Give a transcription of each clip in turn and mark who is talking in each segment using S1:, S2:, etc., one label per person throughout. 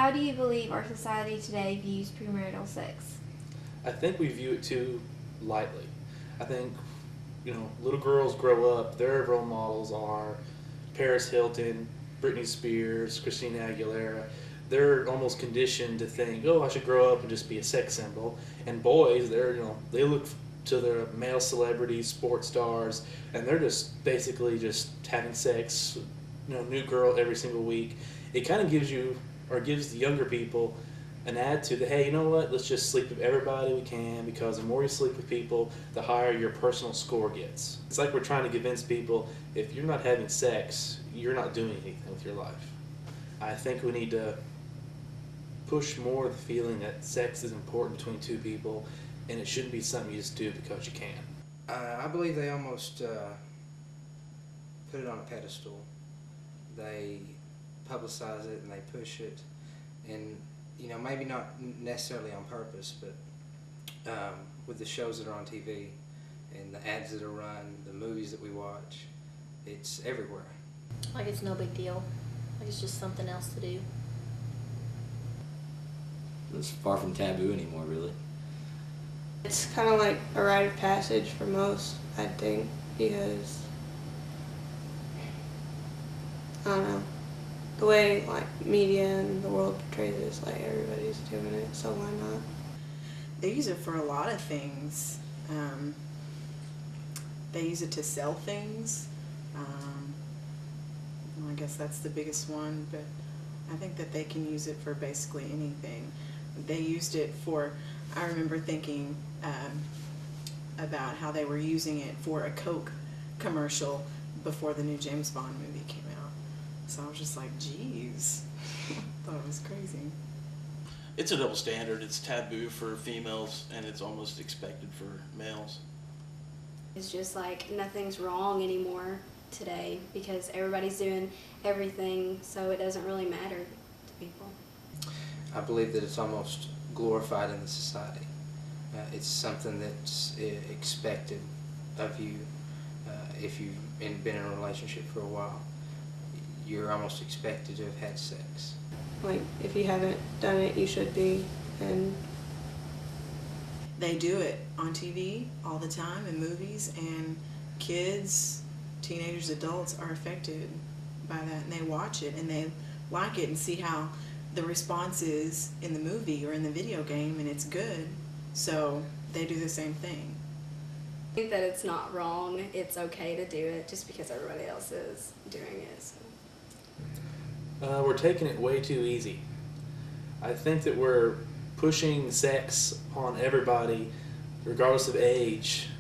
S1: How do you believe our society today views premarital sex?
S2: I think we view it too lightly. I think, little girls grow up, their role models are Paris Hilton, Britney Spears, Christina Aguilera. They're almost conditioned to think, oh, I should grow up and just be a sex symbol. And boys, they look to their male celebrities, sports stars, and they're just basically just having sex, new girl every single week. It kind of gives the younger people an attitude that, hey, you know what, let's just sleep with everybody we can, because the more you sleep with people, the higher your personal score gets. It's like we're trying to convince people, if you're not having sex, you're not doing anything with your life. I think we need to push more the feeling that sex is important between two people, and it shouldn't be something you just do because you can.
S3: I believe they almost put it on a pedestal. They publicize it and they push it, and maybe not necessarily on purpose, but with the shows that are on TV and the ads that are run, the movies that we watch, it's everywhere.
S4: Like it's no big deal. Like it's just something else to do.
S5: It's far from taboo anymore, really.
S6: It's kind of like a rite of passage for most, I think, because, I don't know, the way like media and the world portrays it is like everybody's doing it, so why not?
S7: They use it for a lot of things. They use it to sell things. Well, I guess that's the biggest one, but I think that they can use it for basically anything. They used it for, I remember thinking about how they were using it for a Coke commercial before the new James Bond movie came out. So I was just like, geez, I thought it was crazy.
S8: It's a double standard. It's taboo for females, and it's almost expected for males.
S9: It's just like nothing's wrong anymore today because everybody's doing everything, so it doesn't really matter to people.
S3: I believe that it's almost glorified in the society. It's something that's expected of you if you've been in a relationship for a while. You're almost expected to have had sex.
S6: Like, if you haven't done it, you should be, and
S7: They do it on TV all the time in movies, and kids, teenagers, adults are affected by that, and they watch it and they like it and see how the response is in the movie or in the video game, and it's good, so they do the same thing.
S9: I think that it's not wrong. It's okay to do it just because everybody else is doing it. So.
S2: We're taking it way too easy. I think that we're pushing sex on everybody, regardless of age,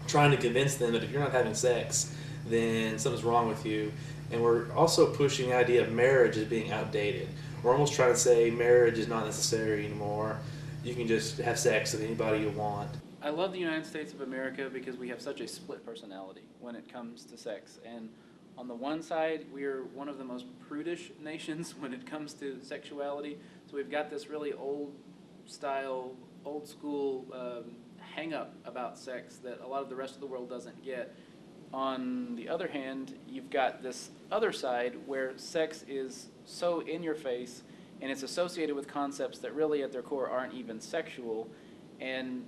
S2: trying to convince them that if you're not having sex, then something's wrong with you. And we're also pushing the idea of marriage as being outdated. We're almost trying to say marriage is not necessary anymore. You can just have sex with anybody you want.
S10: I love the United States of America because we have such a split personality when it comes to sex. And on the one side, we are one of the most prudish nations when it comes to sexuality. So we've got this really old style, old school hang-up about sex that a lot of the rest of the world doesn't get. On the other hand, you've got this other side where sex is so in your face and it's associated with concepts that really at their core aren't even sexual, and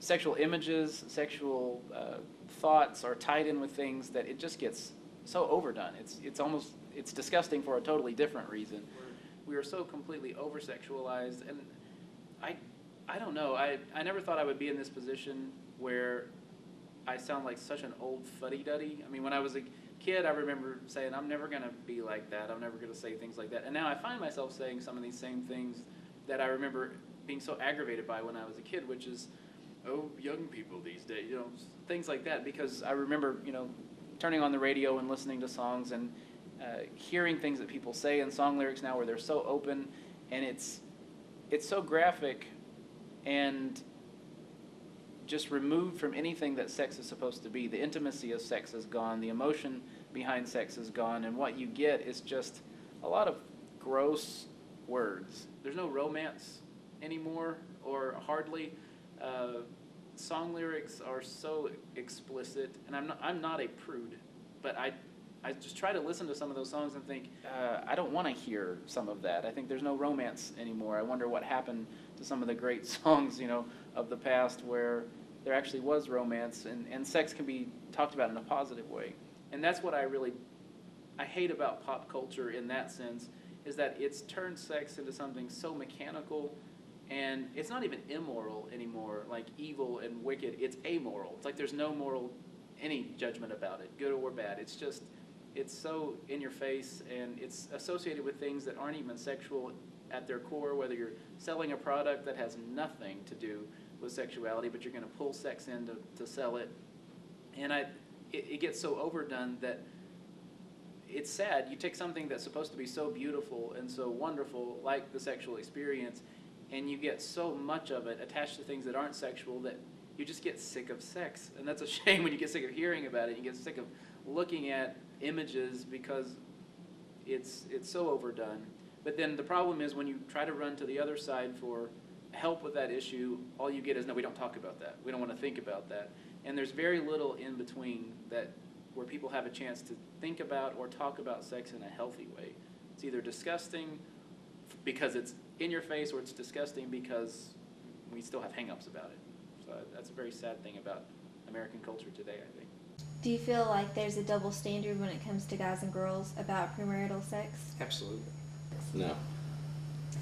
S10: sexual images, sexual thoughts are tied in with things that it just gets so overdone. It's disgusting for a totally different reason. We are so completely over-sexualized, and I don't know. I never thought I would be in this position where I sound like such an old fuddy-duddy. I mean, when I was a kid, I remember saying, I'm never going to be like that. I'm never going to say things like that. And now I find myself saying some of these same things that I remember being so aggravated by when I was a kid, which is, oh, young people these days, things like that. Because I remember, turning on the radio and listening to songs and hearing things that people say in song lyrics now where they're so open, and it's so graphic and just removed from anything that sex is supposed to be. The intimacy of sex is gone, the emotion behind sex is gone, and what you get is just a lot of gross words. There's no romance anymore, or hardly. Song lyrics are so explicit, and I'm not a prude, but I just try to listen to some of those songs and think, I don't want to hear some of that. I think there's no romance anymore. I wonder what happened to some of the great songs, of the past where there actually was romance and sex can be talked about in a positive way. And that's what I hate about pop culture in that sense, is that it's turned sex into something so mechanical, and it's not even immoral anymore, like evil and wicked. It's amoral. It's like there's no any judgment about it, good or bad. It's just, it's so in your face, and it's associated with things that aren't even sexual at their core, whether you're selling a product that has nothing to do with sexuality, but you're going to pull sex in to sell it. And it gets so overdone that it's sad. You take something that's supposed to be so beautiful and so wonderful, like the sexual experience, and you get so much of it attached to things that aren't sexual that you just get sick of sex. And that's a shame when you get sick of hearing about it. You get sick of looking at images because it's so overdone. But then the problem is when you try to run to the other side for help with that issue, all you get is, no, we don't talk about that. We don't want to think about that. And there's very little in between where people have a chance to think about or talk about sex in a healthy way. It's either disgusting because it's in your face, or it's disgusting because we still have hang-ups about it. So that's a very sad thing about American culture today, I think.
S1: Do you feel like there's a double standard when it comes to guys and girls about premarital sex?
S3: Absolutely.
S5: No.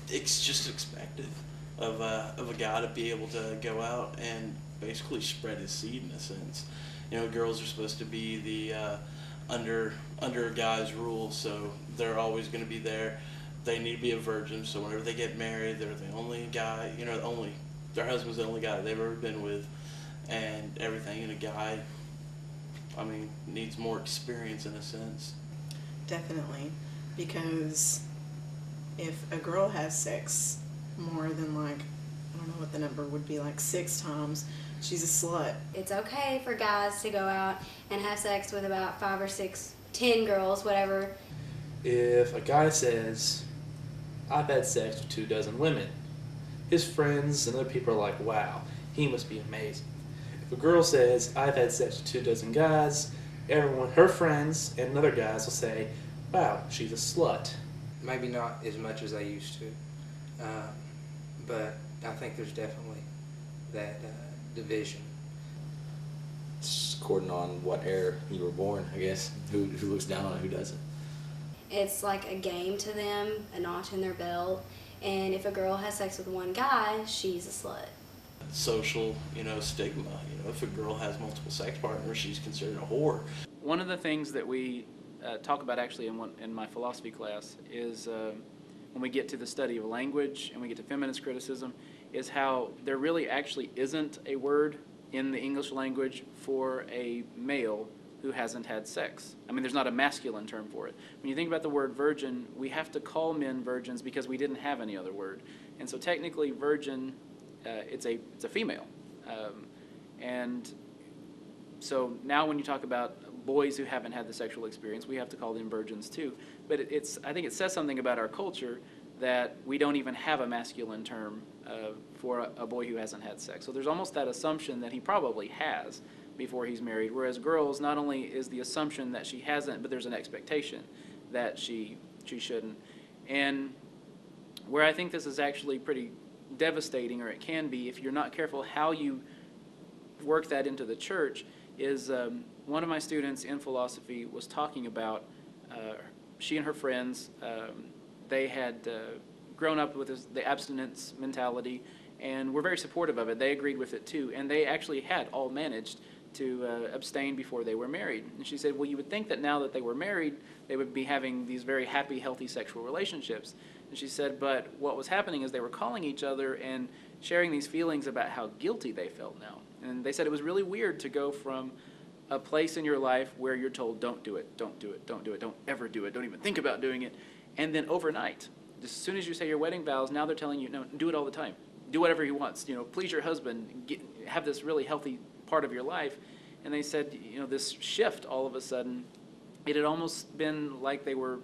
S8: It's just expected of a guy to be able to go out and basically spread his seed in a sense. Girls are supposed to be the under a guy's rule, so they're always going to be there. They need to be a virgin, so whenever they get married, they're the only guy, their husband's the only guy they've ever been with, and everything. And a guy, needs more experience in a sense.
S7: Definitely, because if a girl has sex more than I don't know what the number would be, 6 times, she's a slut.
S9: It's okay for guys to go out and have sex with about 5 or 6, 10 girls, whatever.
S2: If a guy says, I've had sex with 2 dozen women, his friends and other people are like, wow, he must be amazing. If a girl says, I've had sex with 2 dozen guys, everyone, her friends and other guys will say, wow, she's a slut.
S3: Maybe not as much as they used to, but I think there's definitely that division.
S5: It's according on what era you were born, I guess. Who looks down on it, who doesn't.
S9: It's like a game to them, a notch in their belt. And if a girl has sex with one guy, she's a slut.
S8: Social, stigma. If a girl has multiple sex partners, she's considered a whore.
S10: One of the things that we talk about actually in my philosophy class is when we get to the study of language and we get to feminist criticism, is how there really actually isn't a word in the English language for a male who hasn't had sex. There's not a masculine term for it. When you think about the word virgin, we have to call men virgins because we didn't have any other word. And so technically virgin, it's a female. And so now when you talk about boys who haven't had the sexual experience, we have to call them virgins too. But I think it says something about our culture that we don't even have a masculine term for a boy who hasn't had sex. So there's almost that assumption that he probably has before he's married, whereas girls, not only is the assumption that she hasn't, but there's an expectation that she shouldn't. And where I think this is actually pretty devastating, or it can be if you're not careful how you work that into the church, is one of my students in philosophy was talking about she and her friends, they had grown up with the abstinence mentality and were very supportive of it. They agreed with it too, and they actually had all managed to abstain before they were married. And she said, well, you would think that now that they were married, they would be having these very happy, healthy sexual relationships. And she said, but what was happening is they were calling each other and sharing these feelings about how guilty they felt now. And they said it was really weird to go from a place in your life where you're told, don't do it, don't do it, don't do it, don't ever do it, don't even think about doing it. And then overnight, as soon as you say your wedding vows, now they're telling you, no, do it all the time. Do whatever he wants. Please your husband. Have this really healthy part of your life. And they said, this shift all of a sudden, it had almost been like they were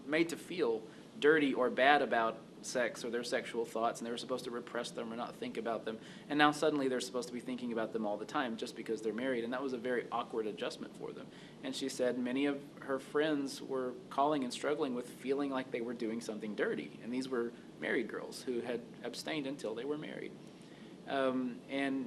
S10: made to feel dirty or bad about sex or their sexual thoughts, and they were supposed to repress them or not think about them. And now suddenly they're supposed to be thinking about them all the time just because they're married, and that was a very awkward adjustment for them. And she said many of her friends were calling and struggling with feeling like they were doing something dirty, and these were married girls who had abstained until they were married. And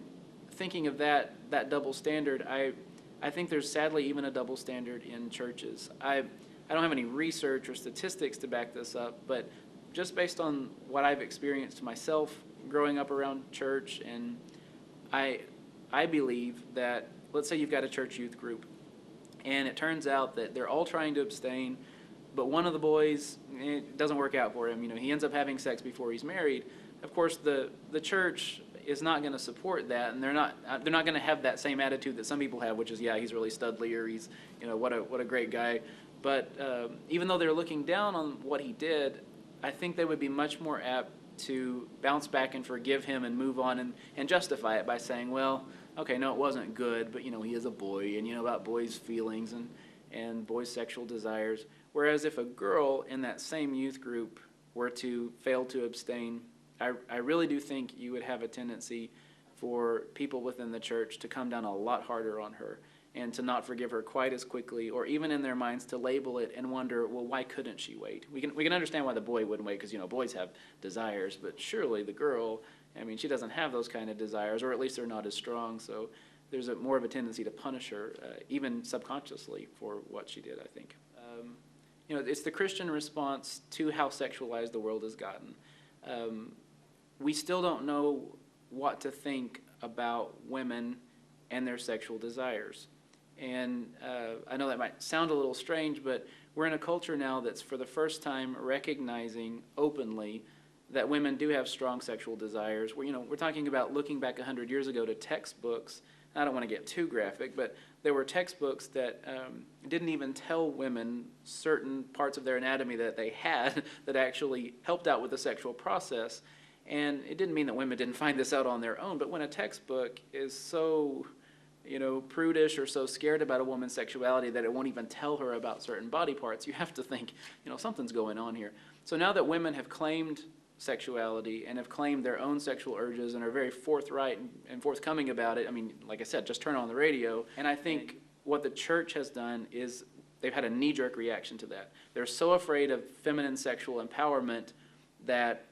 S10: thinking of that double standard, I think there's sadly even a double standard in churches. I don't have any research or statistics to back this up, but just based on what I've experienced myself growing up around church, and I believe that, let's say you've got a church youth group, and it turns out that they're all trying to abstain, but one of the boys, it doesn't work out for him. You know, he ends up having sex before he's married. Of course, the church is not going to support that, and they're not going to have that same attitude that some people have, which is, yeah, he's really studly, or he's, you know, what a great guy. But even though they're looking down on what he did, I think they would be much more apt to bounce back and forgive him and move on and justify it by saying, well, okay, no, it wasn't good, but, you know, he is a boy, and, you know, about boys' feelings and boys' sexual desires. Whereas if a girl in that same youth group were to fail to abstain, I really do think you would have a tendency for people within the church to come down a lot harder on her and to not forgive her quite as quickly, or even in their minds to label it and wonder, well, why couldn't she wait? We can understand why the boy wouldn't wait, because, you know, boys have desires, but surely the girl, I mean, she doesn't have those kind of desires, or at least they're not as strong, so there's more of a tendency to punish her, even subconsciously, for what she did, I think. You know, it's the Christian response to how sexualized the world has gotten. We still don't know what to think about women and their sexual desires. And I know that might sound a little strange, but we're in a culture now that's for the first time recognizing openly that women do have strong sexual desires. We're talking about looking back 100 years ago to textbooks. I don't want to get too graphic, but there were textbooks that didn't even tell women certain parts of their anatomy that they had that actually helped out with the sexual process. And it didn't mean that women didn't find this out on their own, but when a textbook is so, prudish or so scared about a woman's sexuality that it won't even tell her about certain body parts, you have to think, something's going on here. So now that women have claimed sexuality and have claimed their own sexual urges and are very forthright and forthcoming about it, I mean, like I said, just turn on the radio. And I think what the church has done is they've had a knee-jerk reaction to that. They're so afraid of feminine sexual empowerment that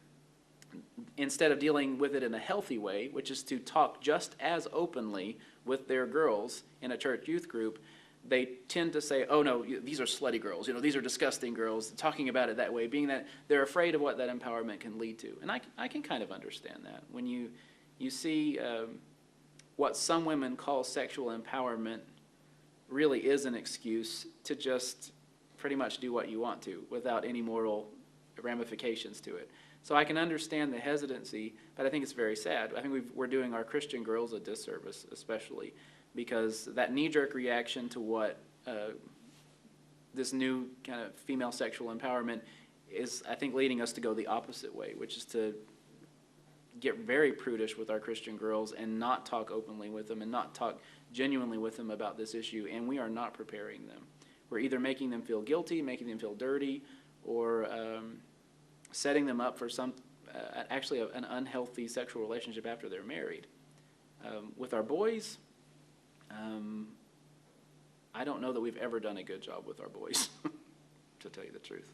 S10: instead of dealing with it in a healthy way, which is to talk just as openly with their girls in a church youth group, they tend to say, oh no, these are slutty girls, these are disgusting girls, talking about it that way, being that they're afraid of what that empowerment can lead to. And I can kind of understand that. When you see what some women call sexual empowerment really is an excuse to just pretty much do what you want to without any moral ramifications to it. So I can understand the hesitancy, but I think it's very sad. I think we're doing our Christian girls a disservice, especially, because that knee-jerk reaction to what this new kind of female sexual empowerment is, I think, leading us to go the opposite way, which is to get very prudish with our Christian girls and not talk openly with them and not talk genuinely with them about this issue, and we are not preparing them. We're either making them feel guilty, making them feel dirty, or setting them up for actually an unhealthy sexual relationship after they're married. With our boys, I don't know that we've ever done a good job with our boys, to tell you the truth.